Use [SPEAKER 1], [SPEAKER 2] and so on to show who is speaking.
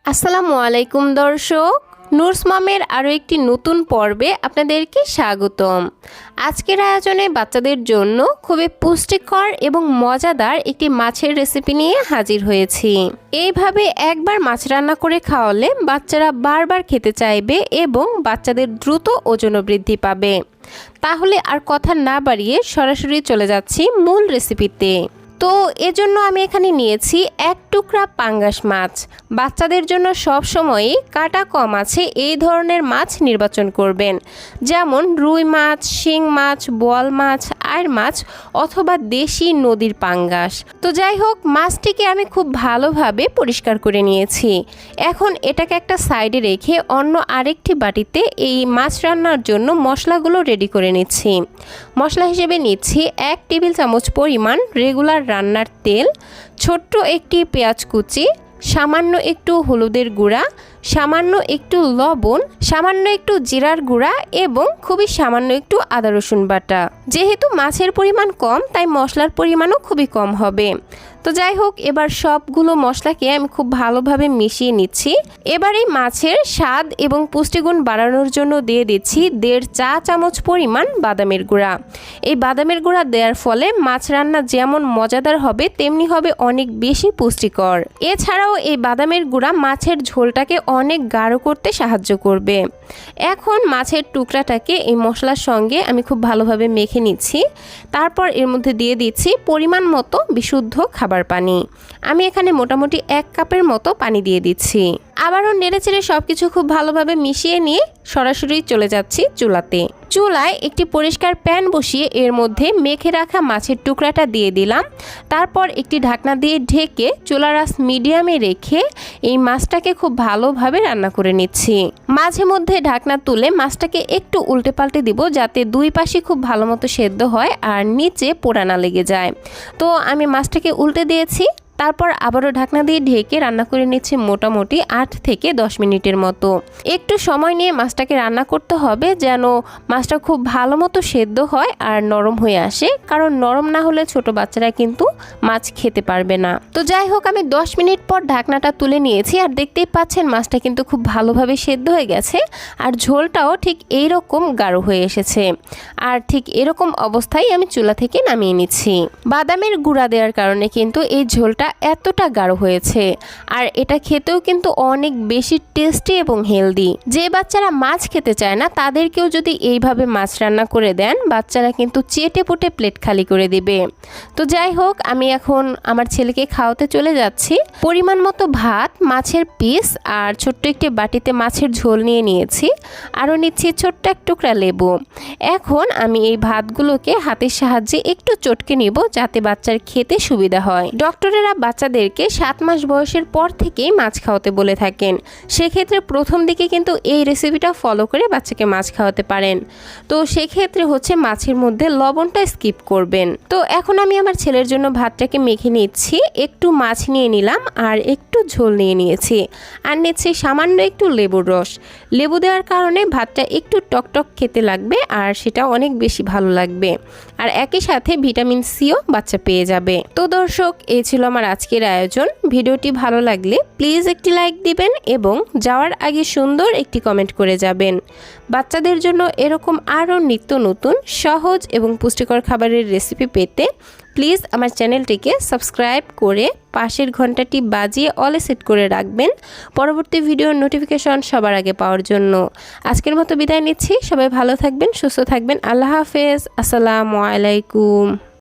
[SPEAKER 1] আসসালামু আলাইকুম দর্শক, নুরস মমের আরও একটি নতুন পর্বে আপনাদেরকে স্বাগতম। আজকের আয়োজনে বাচ্চাদের জন্য খুবই পুষ্টিকর এবং মজাদার একটি মাছের রেসিপি নিয়ে হাজির হয়েছি। এইভাবে একবার মাছ রান্না করে খাওয়ালে বাচ্চারা বারবার খেতে চাইবে এবং বাচ্চাদের দ্রুত ওজন বৃদ্ধি পাবে। তাহলে আর কথা না বাড়িয়ে সরাসরি চলে যাচ্ছি মূল রেসিপিতে। তো এজন্য আমি এখানে নিয়েছি এক টুকরা পাঙ্গাস মাছ। বাচ্চাদের জন্য সব সময়ই কাটা কম আছে এই ধরনের মাছ নির্বাচন করবেন, যেমন রুই মাছ, শিং মাছ, বোয়াল মাছ, আইড় মাছ অথবা দেশি নদীর পাঙ্গাস। তো যাই হোক, মাছটিকে আমি খুব ভালোভাবে পরিষ্কার করে নিয়েছি। এখন এটাকে একটা সাইডে রেখে অন্য আরেকটি বাটিতে এই মাছ রান্নার জন্য মশলাগুলো রেডি করে নিচ্ছি। মশলা হিসেবে নিচ্ছি 1 টেবিল চামচ পরিমাণ রেগুলার রান্নার তেল, ছোট্ট একটি পেঁয়াজ কুচি, সামান্য একটু হলুদের গুঁড়া, সামান্য একটু লবণ, সামান্য একটু জিরার গুঁড়া এবং খুবই সামান্য একটু আদা রসুন বাটা। যেহেতু মাছের পরিমাণ কম তাই মশলার পরিমাণও খুবই কম হবে। তো যাই হোক, এবার সবগুলো মশলাকে আমি খুব ভালোভাবে মিশিয়ে নিচ্ছি। এবার এই মাছের স্বাদ এবং পুষ্টিগুণ বাড়ানোর জন্য দিয়ে দিচ্ছি 1.5 চা চামচ পরিমাণ বাদামের গুঁড়া। এই বাদামের গুঁড়া দেওয়ার ফলে মাছ রান্না যেমন মজাদার হবে তেমনি হবে অনেক বেশি পুষ্টিকর। এছাড়াও এই বাদামের গুঁড়া মাছের ঝোলটাকে অনেক গাঢ় করতে সাহায্য করবে। এখন মাছের টুকরাটাকে এই মশলার সঙ্গে আমি খুব ভালোভাবে মেখে নিচ্ছি। তারপর এর মধ্যে দিয়ে দিচ্ছি পরিমাণ মতো বিশুদ্ধ খাবার পানি। আমি এখানে মোটামুটি 1 কাপের মতো পানি দিয়ে দিচ্ছি। আবারও নেড়েচেড়ে সবকিছু খুব ভালোভাবে মিশিয়ে নিয়ে সরাসরি চলে যাচ্ছি চুলাতে। চুলায় একটি পরিষ্কার প্যান বসিয়ে এর মধ্যে মেখে রাখা মাছের টুকরাটা দিয়ে দিলাম। তারপর একটি ঢাকনা দিয়ে ঢেকে চুলার আঁচ মিডিয়ামে রেখে এই মাছটাকে খুব ভালোভাবে রান্না করে নিচ্ছি। মাঝে মধ্যে ঢাকনা তুলে মাছটাকে একটু উল্টে পাল্টে দিব, যাতে দুই পাশে খুব ভালো মতো সেদ্ধ হয় আর নিচে পোড়া না লেগে যায়। তো আমি মাছটাকে উল্টে দিয়েছি। তারপর আবারও ঢাকনা দিয়ে ঢেকে রান্না করে নিচ্ছি মোটামুটি 8 থেকে 10 মিনিটের মতো। একটু সময় নিয়ে মাছটাকে রান্না করতে হবে যেন মাছটা খুব ভালো মতো সেদ্ধ হয় আর নরম হয়ে আসে, কারণ নরম না হলে ছোট বাচ্চারা কিন্তু মাছ খেতে পারবে না। তো যাই হোক, আমি 10 মিনিট পর ঢাকনাটা তুলে নিয়েছি আর দেখতেই পাচ্ছেন মাছটা কিন্তু খুব ভালোভাবে সেদ্ধ হয়ে গেছে আর ঝোলটাও ঠিক এইরকম গাঢ় হয়ে এসেছে। আর ঠিক এরকম অবস্থায় আমি চুলা থেকে নামিয়ে নিচ্ছি। বাদামের গুঁড়া দেওয়ার কারণে কিন্তু এই ঝোলটা এতটা গাঢ় হয়েছে আর এটা খেতেও কিন্তু অনেক বেশি টেস্টি এবং হেলদি। যে বাচ্চারা মাছ খেতে চায় না তাদেরকেও যদি এইভাবে মাছ রান্না করে দেন, বাচ্চারা কিন্তু চেটে পুটে প্লেট খালি করে দিবে। তো যাই হোক, আমি এখন আমার ছেলেকে খাওয়াতে চলে যাচ্ছি। পরিমাণ মতো ভাত, মাছের পিস আর ছোট্ট একটি বাটিতে মাছের ঝোল নিয়ে নিয়েছি। আরও নিচ্ছি ছোট্ট এক টুকরা লেবু। এখন আমি এই ভাতগুলোকে হাতের সাহায্যে একটু চটকে নিব, যাতে বাচ্চার খেতে সুবিধা হয়। ডক্টরেরা বাচ্চাদেরকে 7 মাস বয়সের পর থেকেই মাছ খাওয়াতে বলে থাকেন। সেক্ষেত্রে প্রথম দিকে কিন্তু এই রেসিপিটা ফলো করে বাচ্চাকে মাছ খাওয়াতে পারেন। তো সেক্ষেত্রে হচ্ছে মাছের মধ্যে লবণটা স্কিপ করবেন। তো এখন আমি আমার ছেলের জন্য ভাতটাকে মেখে নিচ্ছি। একটু মাছ নিয়ে নিলাম আর একটু ঝোল নিয়ে নিয়েছি আর নিচ্ছি সামান্য একটু লেবুর রস। লেবু দেওয়ার কারণে ভাতটা একটু টকটক খেতে লাগবে আর সেটা অনেক বেশি ভালো লাগবে। আর একই সাথে ভিটামিন সিও বাচ্চা পেয়ে যাবে। তো দর্শক, এই ছিল আমার আজকের আয়োজন। ভিডিওটি ভালো লাগলে প্লিজ একটি লাইক দিবেন এবং যাওয়ার আগে সুন্দর একটি কমেন্ট করে যাবেন। বাচ্চাদের জন্য এরকম আরও নিত্য নতুন সহজ এবং পুষ্টিকর খাবারের রেসিপি পেতে প্লিজ আমার চ্যানেলটিকে সাবস্ক্রাইব করে পাশের ঘন্টাটি বাজিয়ে অলে সেট করে রাখবেন পরবর্তী ভিডিওর নোটিফিকেশন সবার আগে পাওয়ার জন্য। আজকের মতো বিদায় নিচ্ছি। সবাই ভালো থাকবেন, সুস্থ থাকবেন। আল্লাহ হাফেজ। আসসালামু আলাইকুম।